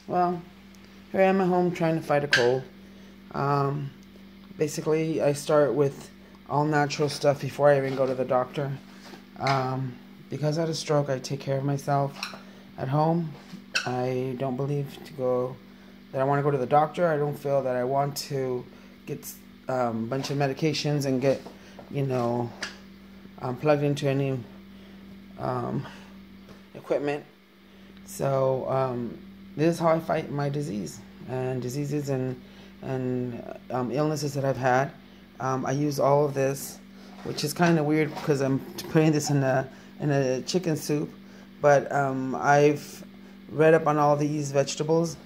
Well, here I am at home trying to fight a cold. Um, Basically, I start with all natural stuff before I even go to the doctor. Because I had a stroke, I take care of myself at home. I don't believe that I want to go to the doctor. I don't feel that I want to get a bunch of medications and get, plugged into any equipment. So this is how I fight my disease and diseases and illnesses that I've had. I use all of this, which is kind of weird because I'm putting this in a chicken soup. But I've read up on all these vegetables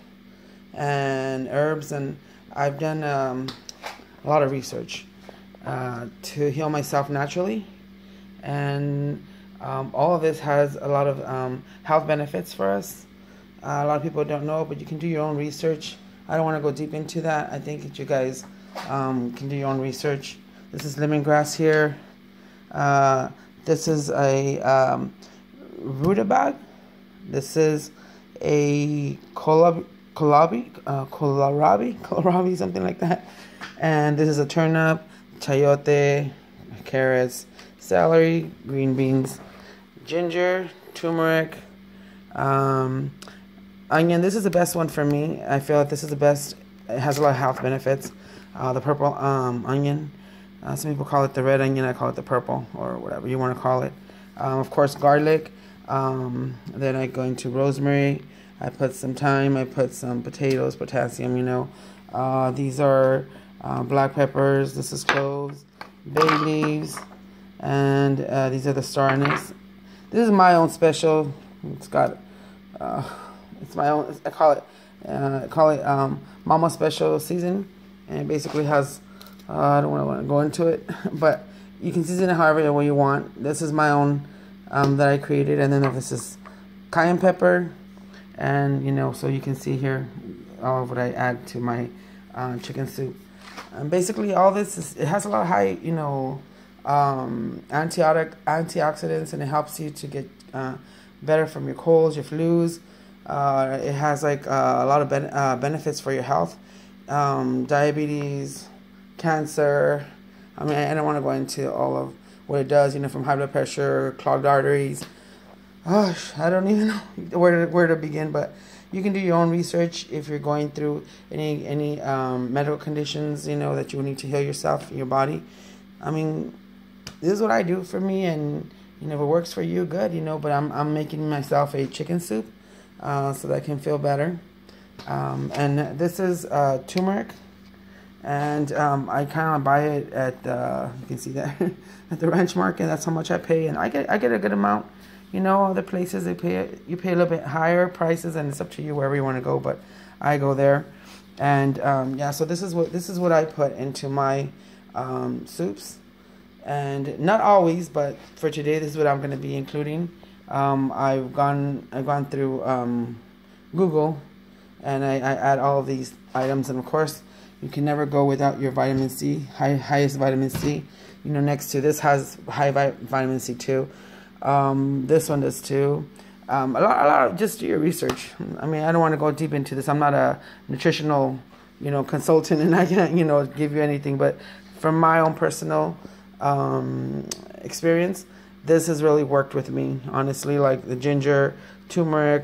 and herbs, and I've done a lot of research to heal myself naturally. And all of this has a lot of health benefits for us. A lot of people don't know, but you can do your own research. I don't want to go deep into that. I think that you guys can do your own research. This is lemongrass here. This is a rutabaga. This is a kohlrabi, something like that. And this is a turnip, chayote, carrots, celery, green beans, ginger, turmeric, onion. This is the best one for me. I feel like this is the best. It has a lot of health benefits. The purple onion. Some people call it the red onion. I call it the purple, or whatever you want to call it. Of course, garlic. Then I go into rosemary. I put some thyme. I put some potatoes, potassium. These are black peppers. This is cloves, bay leaves, and these are the star anise. This is my own special. It's got. It's my own. I call it Mama Special season, and it basically has. I don't want to go into it, but you can season it however way you want. This is my own that I created, and then this is cayenne pepper, and so you can see here all of what I add to my chicken soup. And basically, all this it has a lot of high antioxidants, and it helps you to get better from your colds, your flus. It has a lot of benefits for your health, diabetes, cancer. I mean, I don't want to go into all of what it does, from high blood pressure, clogged arteries. Gosh, I don't even know where to begin, but you can do your own research if you're going through any medical conditions, that you need to heal yourself, your body. I mean, this is what I do for me, and if it works for you, good, but I'm making myself a chicken soup so that I can feel better. And this is turmeric, and I kind of buy it at you can see that at the ranch market. That's how much I pay, and I get a good amount. Other places you pay a little bit higher prices, and it's up to you wherever you want to go. But I go there, and so this is what I put into my soups. And not always, but for today, this is what I'm going to be including. I've gone through Google, and I add all of these items. And of course, you can never go without your vitamin C, highest vitamin C. Next to this has high vitamin C too. This one does too. A lot of just do your research. I mean, I don't want to go deep into this. I'm not a nutritional, consultant, and I can't, give you anything. But from my own personal experience, this has really worked with me, honestly. Like the ginger, turmeric,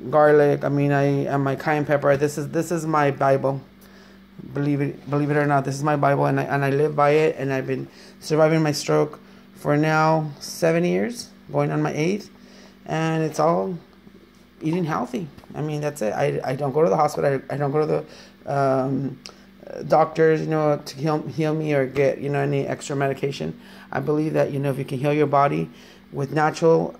garlic. I mean, and my cayenne pepper. This is my Bible. Believe it or not, this is my Bible, and I live by it. And I've been surviving my stroke for now 7 years, going on my 8th, and it's all eating healthy. I mean, that's it. I don't go to the hospital. I don't go to the doctors, to heal me or get, any extra medication. I believe that, if you can heal your body with natural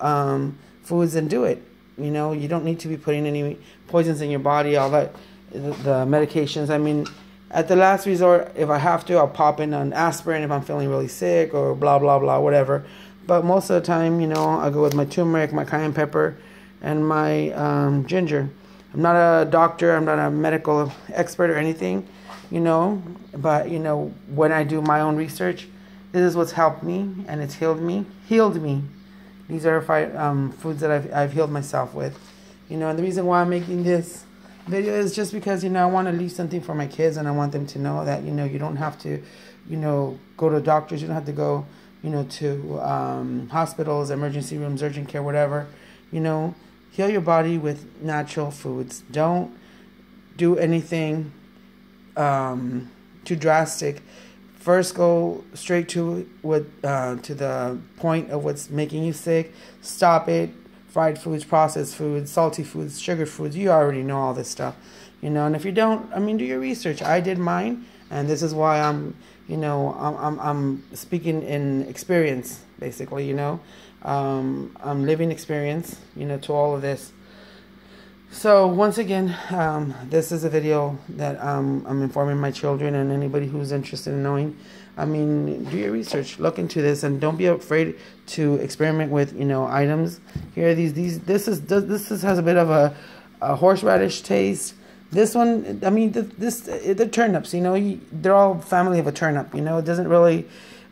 foods, then do it. You don't need to be putting any poisons in your body, all that, the medications. I mean, at the last resort, if I have to, I'll pop in an aspirin if I'm feeling really sick or blah, blah, blah, whatever. But most of the time, I go with my turmeric, my cayenne pepper, and my ginger. I'm not a doctor. I'm not a medical expert or anything, But, when I do my own research, this is what's helped me, and it's healed me. These are foods that I've healed myself with. And the reason why I'm making this video is just because, I want to leave something for my kids, and I want them to know that, you don't have to, go to doctors. You don't have to go, to hospitals, emergency rooms, urgent care, whatever. Heal your body with natural foods. Don't do anything too drastic. First, go straight to the point of what's making you sick. Stop it. Fried foods, processed foods, salty foods, sugar foods. You already know all this stuff, And if you don't, do your research. I did mine, and this is why I'm speaking in experience, basically. I'm living experience, to all of this. So once again, this is a video that I'm informing my children and anybody who's interested in knowing. Do your research, look into this, and don't be afraid to experiment with, items. Here, this has a bit of a horseradish taste. This one, the turnips, they're all family of a turnip. It doesn't really,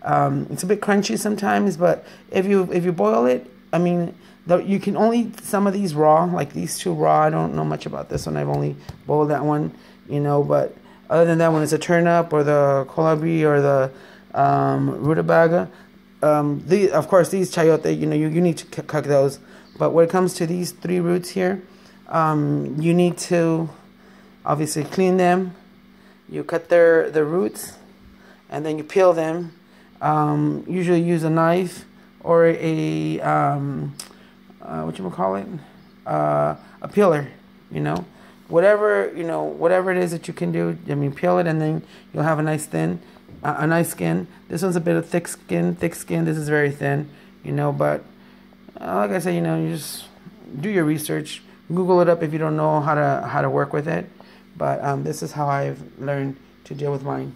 it's a bit crunchy sometimes, but if you boil it, you can only eat some of these raw, like these two raw. I don't know much about this one. I've only boiled that one, but other than that, when it's a turnip or the kolabi or the rutabaga, of course, these chayote, you need to cook those. But when it comes to these three roots here, you need to obviously clean them. You cut the roots, and then you peel them. Usually use a knife or a a peeler, whatever it is that you can do. Peel it, and then you'll have a nice skin. This one's a bit of thick skin. This is very thin, but like I said, you just do your research. Google it up if you don't know how to work with it. But this is how I've learned to deal with mine.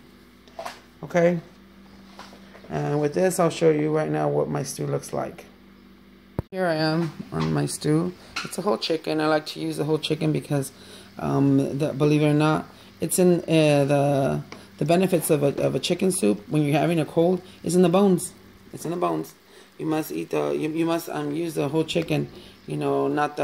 Okay? And with this, I'll show you right now what my stew looks like. Here I am on my stew. It's a whole chicken. I like to use the whole chicken because, believe it or not, it's in the benefits of a chicken soup when you're having a cold is in the bones. It's in the bones. You must eat you must use the whole chicken. Not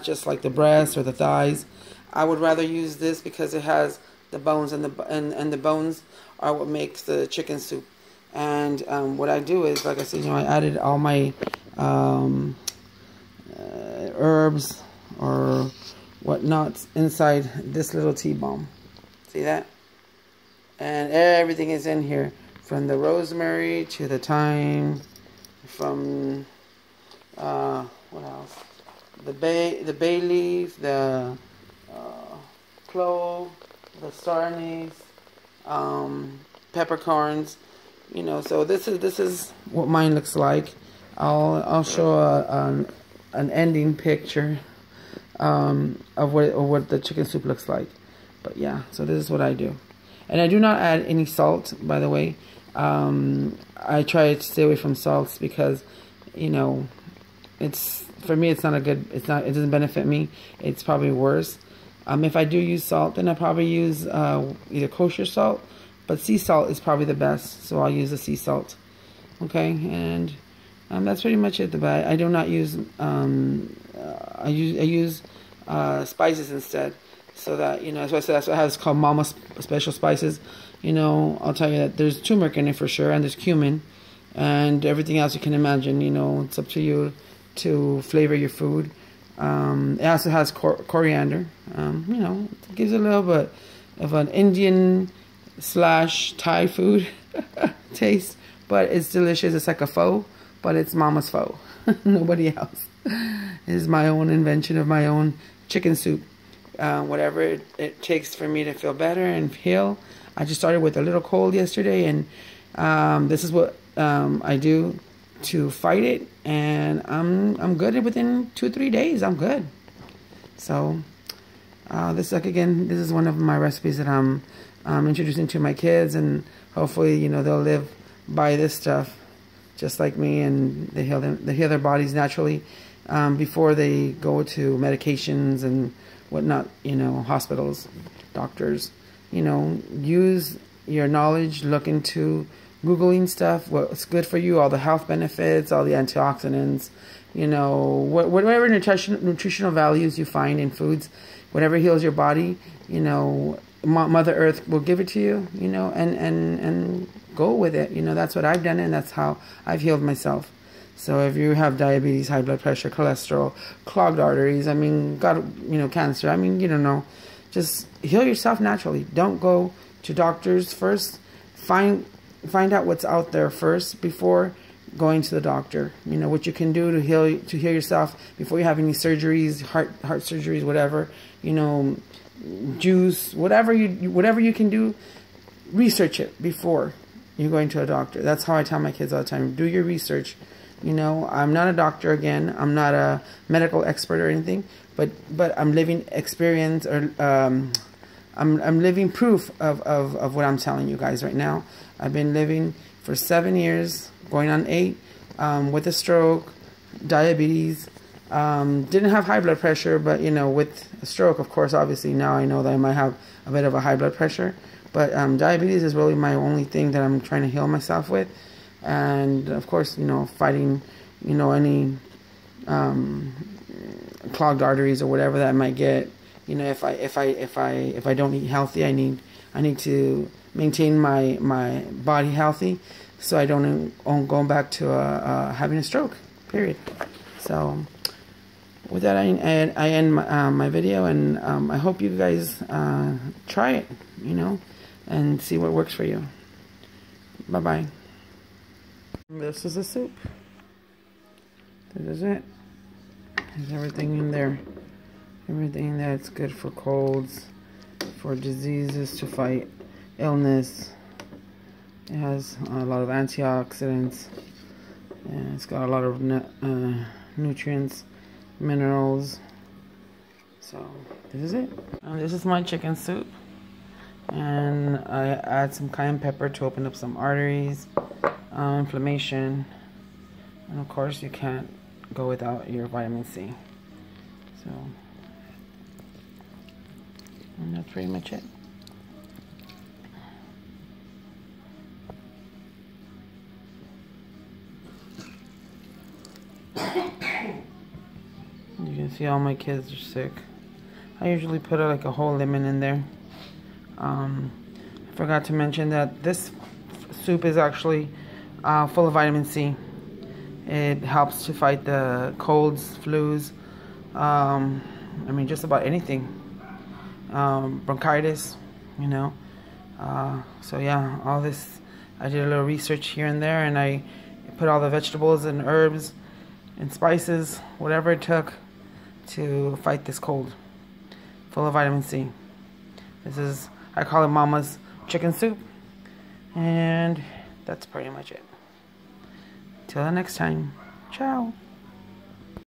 just like the breast or the thighs. I would rather use this because it has the bones, and the bones are what makes the chicken soup. And what I do is, like I said, I added all my herbs or whatnot inside this little T-bone. See that? And everything is in here, from the rosemary to the thyme, from what else? The bay leaf, the clove, the star anise, peppercorns. So this is what mine looks like. I'll show an ending picture of what the chicken soup looks like. But yeah, so this is what I do, and I do not add any salt. By the way, I try to stay away from salts because, it's for me. It's not a good. It doesn't benefit me. It's probably worse. If I do use salt, then I probably use either kosher salt. But sea salt is probably the best, so I'll use the sea salt. Okay, and that's pretty much it. But I do not use I use spices instead, so that that's why I said that's what I have. It's called Mama Special Spices. I'll tell you that there's turmeric in it for sure, and there's cumin, and everything else you can imagine. It's up to you to flavor your food. It also has coriander. It gives a little bit of an Indian / Thai food taste, but it's delicious. It's like a pho, but it's mama's pho. Nobody else. It is my own invention of my own chicken soup. Whatever it takes for me to feel better and heal. I just started with a little cold yesterday, and this is what I do to fight it, and I'm good within 2-3 days. I'm good. So this is one of my recipes that I'm introducing to my kids, and hopefully they'll live by this stuff just like me, and they heal their bodies naturally before they go to medications and whatnot. Hospitals, doctors. Use your knowledge. Look into Googling stuff, what's good for you, all the health benefits, all the antioxidants, whatever nutritional values you find in foods, whatever heals your body, you know, Mother Earth will give it to you, you know, and go with it. You know, that's what I've done, and that's how I've healed myself. So if you have diabetes, high blood pressure, cholesterol, clogged arteries, I mean, you know, cancer, I mean, you don't know, just heal yourself naturally. Don't go to doctors first. Find out what's out there first before going to the doctor. You know what you can do to heal yourself before you have any surgeries, heart surgeries, whatever. You know, juice, whatever you can do. Research it before you're going to a doctor. That's how I tell my kids all the time. Do your research. You know, I'm not a doctor again. I'm not a medical expert or anything, but I'm living experience, or I'm living proof of what I'm telling you guys right now. I've been living for 7 years, going on 8, with a stroke, diabetes. Didn't have high blood pressure, but you know, with a stroke, of course, obviously now I know that I might have a bit of a high blood pressure. But diabetes is really my only thing that I'm trying to heal myself with. And of course, you know, fighting, you know, any clogged arteries or whatever that I might get. You know, if I don't eat healthy, I need to maintain my body healthy, so I don't go back to having a stroke. Period. So with that, I end my video, and I hope you guys try it, you know, and see what works for you. Bye bye. This is a soup. This is it. There's everything in there. Everything that's good for colds, for diseases, to fight illness. It has a lot of antioxidants. And it's got a lot of nutrients, minerals. So this is it. And this is my chicken soup. And I add some cayenne pepper to open up some arteries. Inflammation, and of course you can't go without your vitamin C. So, and that's pretty much it. You can see all my kids are sick. I usually put like a whole lemon in there. I forgot to mention that this soup is actually full of vitamin C. It helps to fight the colds, flus, I mean just about anything, bronchitis, you know. So yeah, all this, I did a little research here and there, and I put all the vegetables and herbs and spices, whatever it took to fight this cold, full of vitamin C. This is, I call it Mama's chicken soup, and that's pretty much it. Till the next time. Ciao.